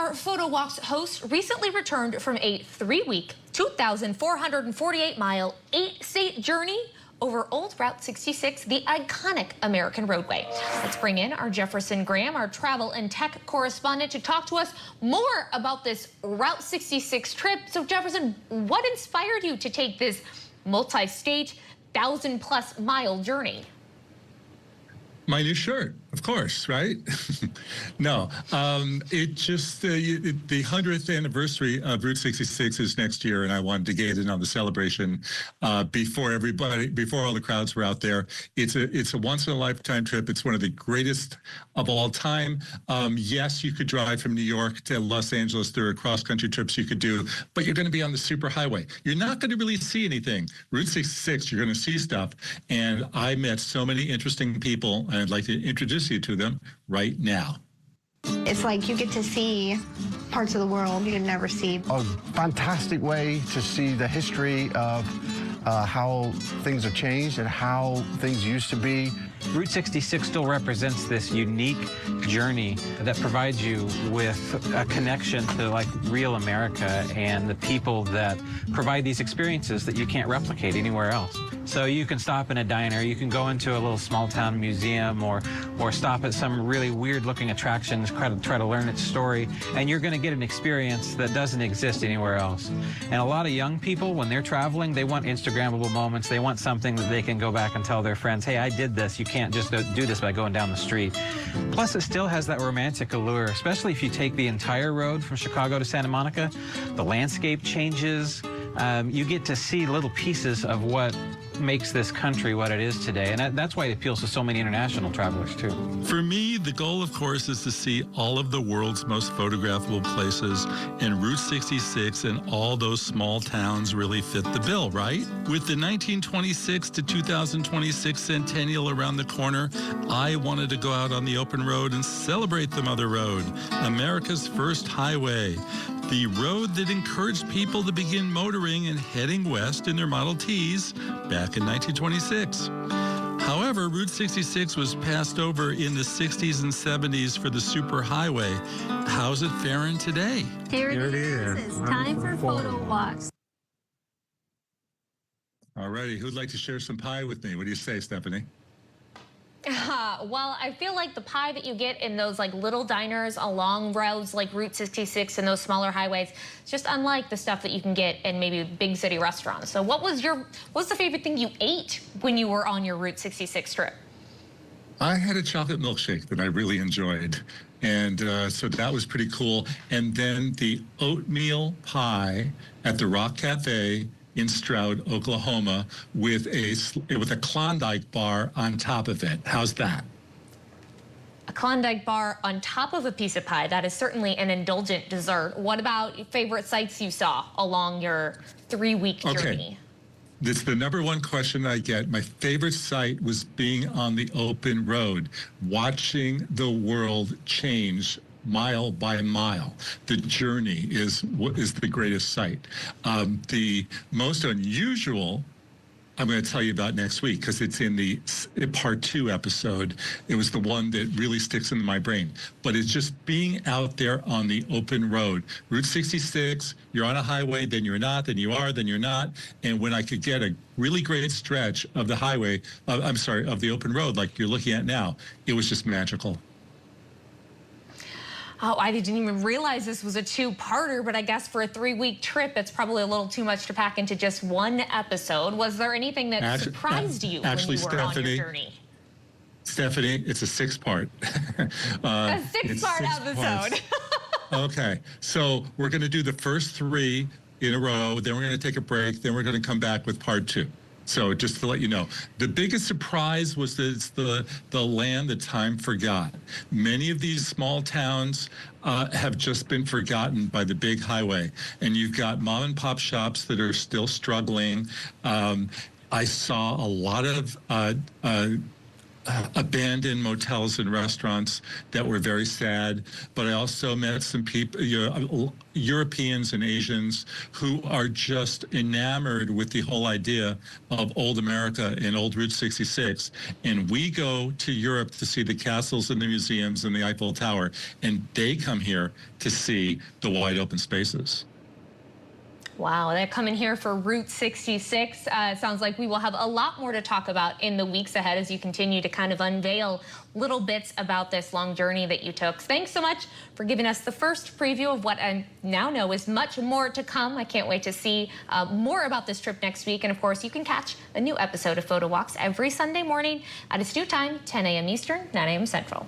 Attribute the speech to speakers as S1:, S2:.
S1: Our Photo Walks host recently returned from a 3-week, 2,448-mile, 8-state journey over Old Route 66, the iconic American roadway. Let's bring in our Jefferson Graham, our travel and tech correspondent, to talk to us more about this Route 66 trip. So Jefferson, what inspired you to take this multi-state, 1,000+ mile journey?
S2: My new shirt, of course, right? No, it just, the 100th anniversary of Route 66 is next year, and I wanted to get in on the celebration before all the crowds were out there. It's a once-in-a-lifetime trip. It's one of the greatest of all time. Yes, you could drive from New York to Los Angeles. There are cross-country trips you could do, but you're going to be on the superhighway. You're not going to really see anything. Route 66, you're going to see stuff, and I met so many interesting people. I'd like to introduce you to them right now.
S3: It's like you get to see parts of the world you'd never see.
S4: A fantastic way to see the history of how things have changed and how things used to be.
S5: Route 66 still represents this unique journey that provides you with a connection to like real America and the people that provide these experiences that you can't replicate anywhere else. So you can stop in a diner, you can go into a little small town museum or stop at some really weird looking attraction to try to learn its story, and you're going to get an experience that doesn't exist anywhere else. And a lot of young people, when they're traveling, they want Instagrammable moments. They want something that they can go back and tell their friends, hey, I did this. You can't just do this by going down the street. Plus, it still has that romantic allure, especially if you take the entire road from Chicago to Santa Monica. The landscape changes. You get to see little pieces of what makes this country what it is today, and that's why it appeals to so many international travelers too.
S2: For me, the goal, of course, is to see all of the world's most photographable places, and Route 66 and all those small towns really fit the bill, right? With the 1926 to 2026 centennial around the corner, I wanted to go out on the open road and celebrate the Mother Road, America's first highway. The road that encouraged people to begin motoring and heading west in their Model Ts back in 1926. However, Route 66 was passed over in the 60s and 70s for the superhighway. How's it faring today?
S3: Here it is. It's time for Photo Walks.
S2: All righty, who'd like to share some pie with me? What do you say, Stephanie?
S1: Well, I feel like the pie that you get in those like little diners along roads like Route 66 and those smaller highways, it's just unlike the stuff that you can get in maybe big city restaurants. So what was the favorite thing you ate when you were on your Route 66 trip?
S2: I had a chocolate milkshake that I really enjoyed, and so that was pretty cool. And then the oatmeal pie at the Rock Cafe in Stroud, Oklahoma, with a Klondike bar on top of it. How's that?
S1: A Klondike bar on top of a piece of pie. That is certainly an indulgent dessert. What about favorite sights you saw along your 3-week journey?
S2: This is the #1 question I get. My favorite sight was being on the open road, watching the world change mile by mile. The journey is what is the greatest sight. The most unusual, I'm going to tell you about next week because it's in the part 2 episode. It was the one that really sticks into my brain. But it's just being out there on the open road. Route 66, you're on a highway, then you're not, then you are, then you're not. And when I could get a really great stretch of the highway, of the open road like you're looking at now, it was just magical.
S1: Oh, I didn't even realize this was a 2-parter, but I guess for a 3-week trip, it's probably a little too much to pack into just one episode. Was there anything that surprised you when you were on your journey?
S2: Stephanie, it's a 6-part.
S1: A 6-part episode.
S2: Okay, so we're going to do the first 3 in a row, then we're going to take a break, then we're going to come back with part 2. So just to let you know, the biggest surprise was that it's the land that time forgot. Many of these small towns have just been forgotten by the big highway. And you've got mom and pop shops that are still struggling. I saw a lot of abandoned motels and restaurants that were very sad, but I also met some people, Europeans and Asians, who are just enamored with the whole idea of old America and old Route 66. And we go to Europe to see the castles and the museums and the Eiffel Tower, and they come here to see the wide open spaces.
S1: Wow, they're coming here for Route 66. It sounds like we will have a lot more to talk about in the weeks ahead as you continue to kind of unveil little bits about this long journey that you took. Thanks so much for giving us the first preview of what I now know is much more to come. I can't wait to see more about this trip next week. And of course, you can catch a new episode of Photo Walks every Sunday morning at its new time, 10 a.m. Eastern, 9 a.m. Central.